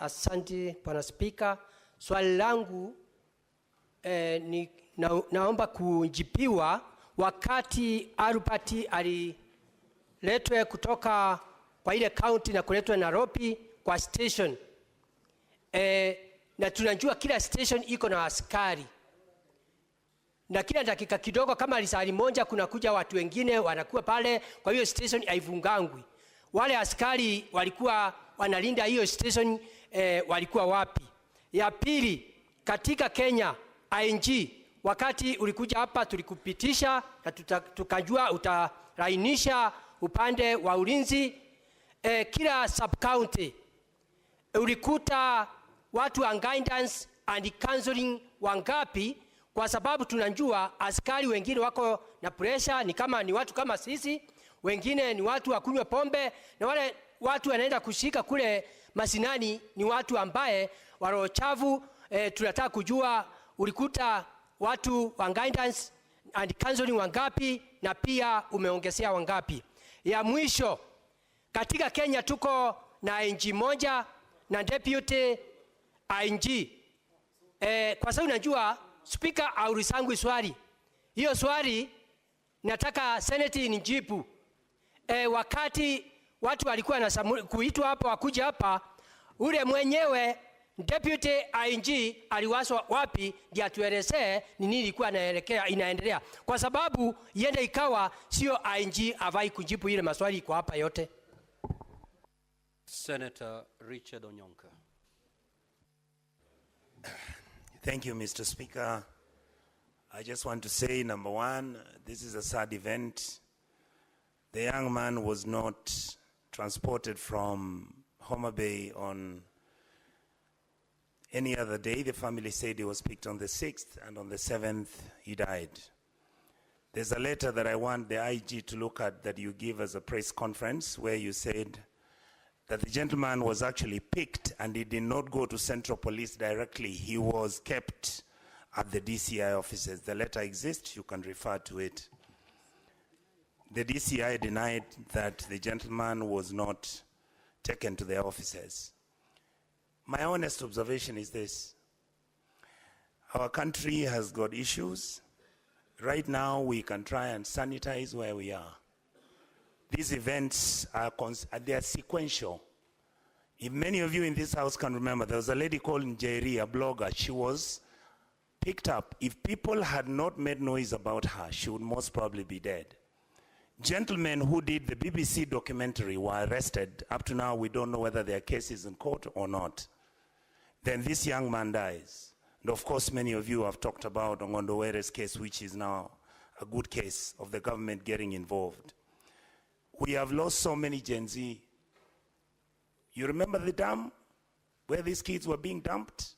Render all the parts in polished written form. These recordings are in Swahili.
Asante Bwana Spika. Swali langu naomba kujibiwa wakati Albert aliletwe kutoka kwa ile county na kuletwa Nairobi kwa station. Na tunajua kila station iko na askari. Na kila dakika kidogo kama lisali moja kuna kuja watu wengine wanakuwa pale, kwa hiyo station haivungangwi. Wale askari walikuwa wanalinda hiyo station walikuwa wapi? Ya pili, katika Kenya ING wakati ulikuja hapa tulikupitisha na tukajua utarainisha upande wa ulinzi, kila sub county ulikuta watu wa guidance and counseling wangapi? Kwa sababu tunajua askari wengine wako na pressure, ni kama ni watu kama sisi, wengine ni watu wa kunywa pombe, na wale watu wanaenda kushika kule masinani ni watu ambaye waro chavu. Tunataka kujua ulikuta watu wa guidance and counseling wangapi na pia umeongezea wangapi? Ya mwisho, katika Kenya tuko na ING moja na deputy ING. Kwa sababu najua Speaker aulisangu swali. Hiyo swali nataka Senate nijibu. Wakati watu walikuwa kuitwa hapa wakuja hapa, ule mwenyewe deputy ING aliwaswa wapi ndio atuelezee ni nini ilikuwa inaendelea, kwa sababu yende ikawa sio ING avai kujibu ile maswali kwa hapa yote. Senator Richard Onyonka. Thank you, Mr. Speaker. I just want to say, number one, this is a sad event. The young man was not transported from Homa Bay on any other day. The family said he was picked on the 6th, and on the 7th, he died. There's a letter that I want the IG to look at that you give as a press conference where you said that the gentleman was actually picked and he did not go to Central Police directly. He was kept at the DCI offices. The letter exists, you can refer to it. The DCI denied that the gentleman was not taken to their offices. My honest observation is this: our country has got issues. Right now we can try and sanitize where we are. These events they are sequential. If many of you in this house can remember, there was a lady called Njeri, a blogger. She was picked up. If people had not made noise about her, she would most probably be dead. Gentlemen who did the BBC documentary were arrested. Up to now, we don't know whether their case is in court or not. Then this young man dies. And of course, many of you have talked about Ongondowere's case, which is now a good case of the government getting involved. We have lost so many Gen Z. You remember the dam where these kids were being dumped?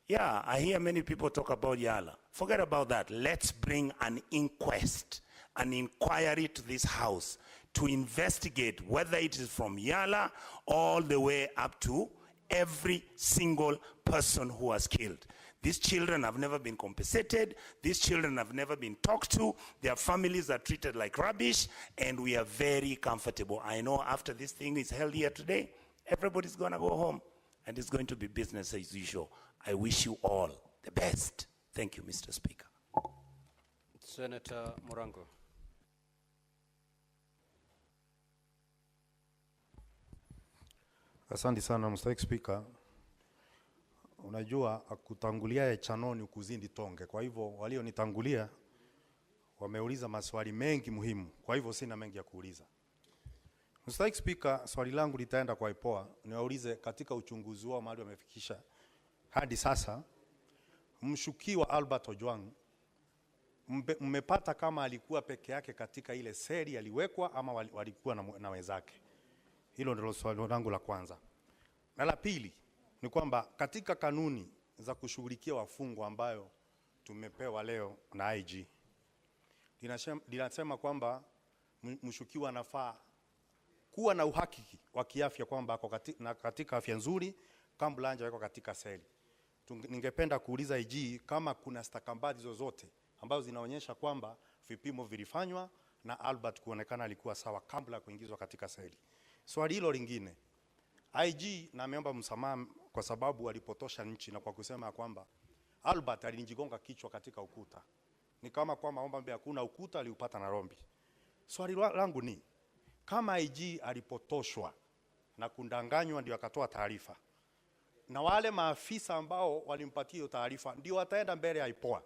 Yeah, I hear many people talk about Yala. Forget about that. Let's bring an inquest, an inquiry to this house to investigate whether it is from Yala all the way up to every single person who was killed. These children have never been compensated. These children have never been talked to. Their families are treated like rubbish, and we are very comfortable. I know after this thing is held here today, everybody's going to go home, and it's going to be business as usual. I wish you all the best. Thank you, Mr. Speaker. Senator Murango. Asante sana, Mr. Speaker. Unajua kutangulia chanoni kuzindi tonge. Kwa hivyo walionitangulia wameuliza maswali mengi muhimu. Kwa hivyo sina mengi ya kuuliza. Mr. Speaker, swali langu litaenda kwa IPOA. Niwaulize katika uchunguzi wao mahali wamefikisha hadi sasa, mshukiwa Albert Ojwang mmepata kama alikuwa peke yake katika ile seli aliwekwa ama walikuwa na wenzake? Hilo ndilo swali langu la kwanza. Na la pili ni kwamba katika kanuni za kushughulikia wafungwa ambayo tumepewa leo na IG, linasema kwamba mshukiwa anafaa kuwa na uhakiki wa kiafya kwamba ako katika afya nzuri kabla hajawekwa katika seli. Ningependa kuuliza IG kama kuna stakabadhi zozote ambazo zinaonyesha kwamba vipimo vilifanywa na Albert kuonekana alikuwa sawa kabla kuingizwa katika seli. Swali hilo lingine, IG na ameomba msamaha kwa sababu walipotosha nchi na kwa kusema kwamba Albert alinijigonga kichwa katika ukuta. Ni kama kwa maomba hakuna ukuta aliupata na rombi. Swali langu ni kama IG alipotoshwa na kundanganywa ndio akatoa taarifa, na wale maafisa ambao walimpatia hiyo taarifa ndio wataenda mbele ya IPOA,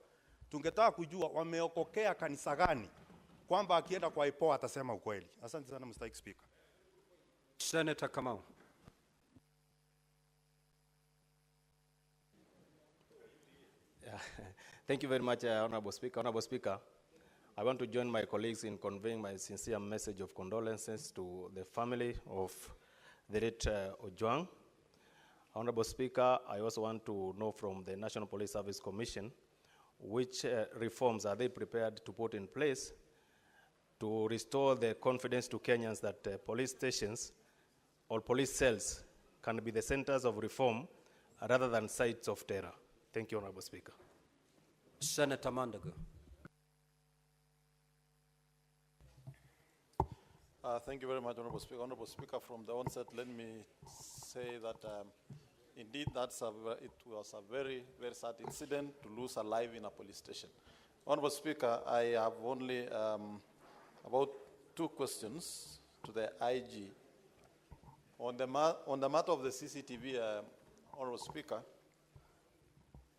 tungetaka kujua wameokokea kanisa gani kwamba akienda kwa IPOA atasema ukweli. Asante sana Mr. Speaker. Senator Kamau. Thank you very much, Honorable Speaker. Honorable Speaker, I want to join my colleagues in conveying my sincere message of condolences to the family of the late Ojwang. Honorable Speaker, I also want to know from the National Police Service Commission which reforms are they prepared to put in place to restore the confidence to Kenyans that police stations or police cells can be the centers of reform rather than sites of terror. Thank you, Honorable Speaker. Senator Mandago. Thank you very much, Honorable Speaker. Honorable Speaker, from the onset, let me say that indeed it was a very, very sad incident to lose a life in a police station. Honorable Speaker, I have only about 2 questions to the IG. On the matter of the CCTV, Honorable Speaker,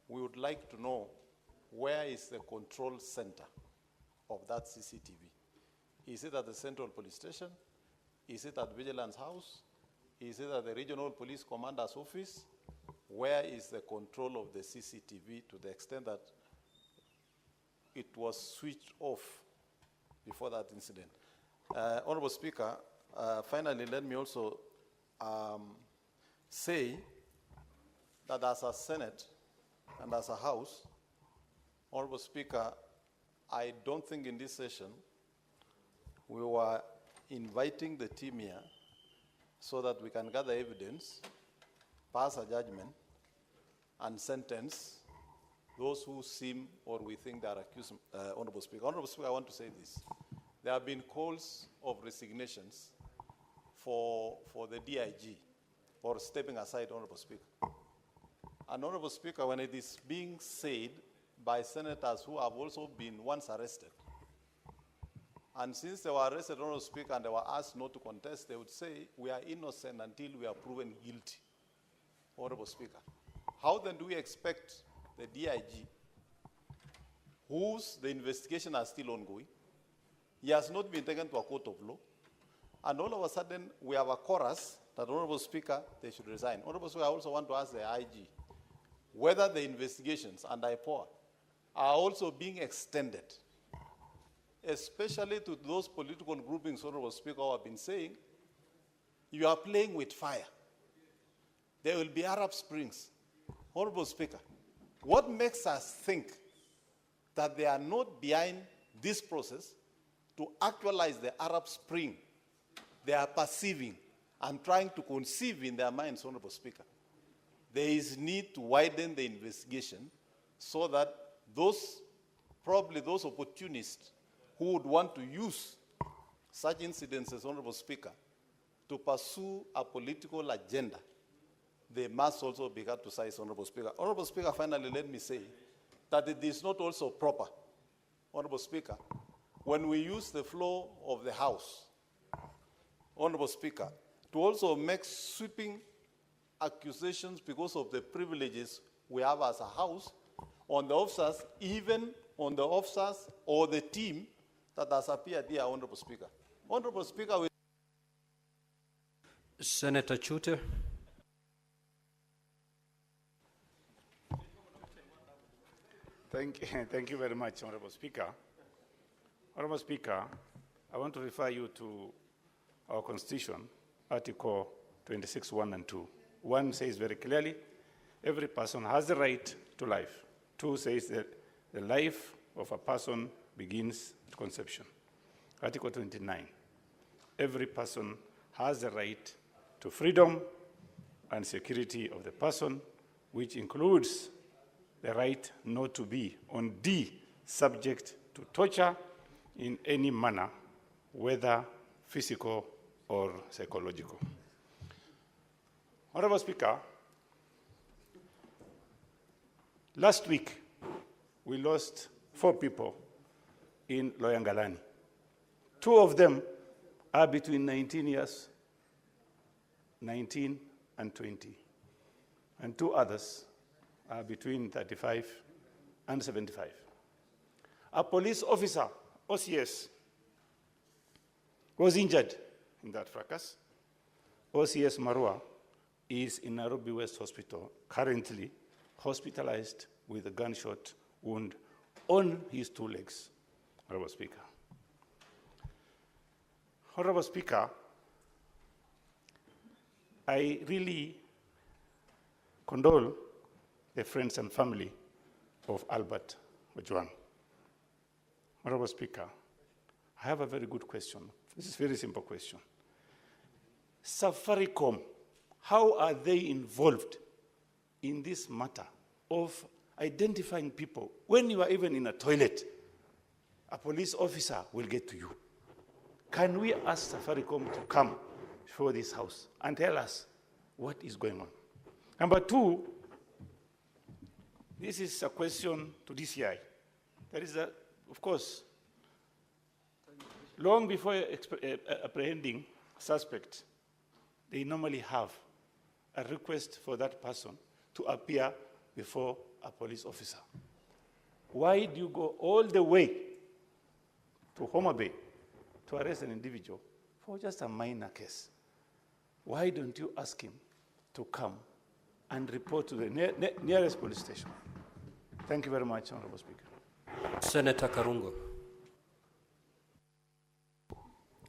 we would like to know where is the control center of that CCTV. Is it at the Central Police Station? Is it at Vigilance House? Is it at the Regional Police Commander's office? Where is the control of the CCTV to the extent that it was switched off before that incident? Honorable Speaker, finally, let me also say that as a Senate and as a House, Honorable Speaker, I don't think in this session we were inviting the team here so that we can gather evidence, pass a judgment, and sentence those who seem or we think they are accused. Honorable Speaker. Honorable Speaker, I want to say this. There have been calls of resignations for the DIG or stepping aside, Honorable Speaker. And Honorable Speaker, when it is being said by senators who have also been once arrested, and since they were arrested, Honorable Speaker, and they were asked not to contest, they would say, we are innocent until we are proven guilty, Honorable Speaker. How then do we expect the DIG, whose the investigation are still ongoing, he has not been taken to a court of law, and all of a sudden we have a chorus that, Honorable Speaker, they should resign. Honorable Speaker, I also want to ask the IG whether the investigations and IPOA are also being extended, especially to those political groupings, Honorable Speaker, who have been saying, you are playing with fire. There will be Arab Springs. Honorable Speaker, what makes us think that they are not behind this process to actualize the Arab Spring they are perceiving and trying to conceive in their minds, Honorable Speaker? There is need to widen the investigation so that probably those opportunists who would want to use such incidences, Honorable Speaker, to pursue a political agenda, they must also be cut to size, Honorable Speaker. Honorable Speaker, finally, let me say that it is not also proper, Honorable Speaker, when we use the floor of the House, Honorable Speaker, to also make sweeping accusations because of the privileges we have as a House on the officers, even on the officers or the team that has appeared here, Honorable Speaker. Honorable Speaker, Senator Chute. Thank you very much, Honorable Speaker. Honorable Speaker, I want to refer you to our Constitution, Article 26, 1 and 2. 1 says very clearly, every person has the right to life. 2 says that the life of a person begins at conception. Article 29, every person has the right to freedom and security of the person, which includes the right not to be, on D, subject to torture in any manner, whether physical or psychological. Honorable Speaker, Last week, we lost 4 people in Loyangalani. 2 of them are between 19 and 20. And 2 others are between 35 and 75. A police officer, OCS, was injured in that fracas. OCS Marua is in Nairobi West Hospital, currently hospitalized with a gunshot wound on his 2 legs, Honorable Speaker. Honorable Speaker, I really condole the friends and family of Albert Ojwang. Honorable Speaker, I have a very good question. This is a very simple question. Safaricom, how are they involved in this matter of identifying people? When you are even in a toilet, a police officer will get to you. Can we ask Safaricom to come before this house and tell us what is going on? Number 2, this is a question to DCI. There is, of course, long before apprehending suspect, they normally have a request for that person to appear before a police officer. Why do you go all the way to Homa Bay to arrest an individual for just a minor case? Why don't you ask him to come and report to the nearest police station? Thank you very much, Honorable Speaker. Senator Karungo.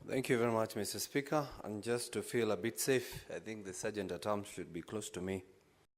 Thank you very much, Mr. Speaker. And just to feel a bit safe, I think the Sergeant at Arms should be close to me.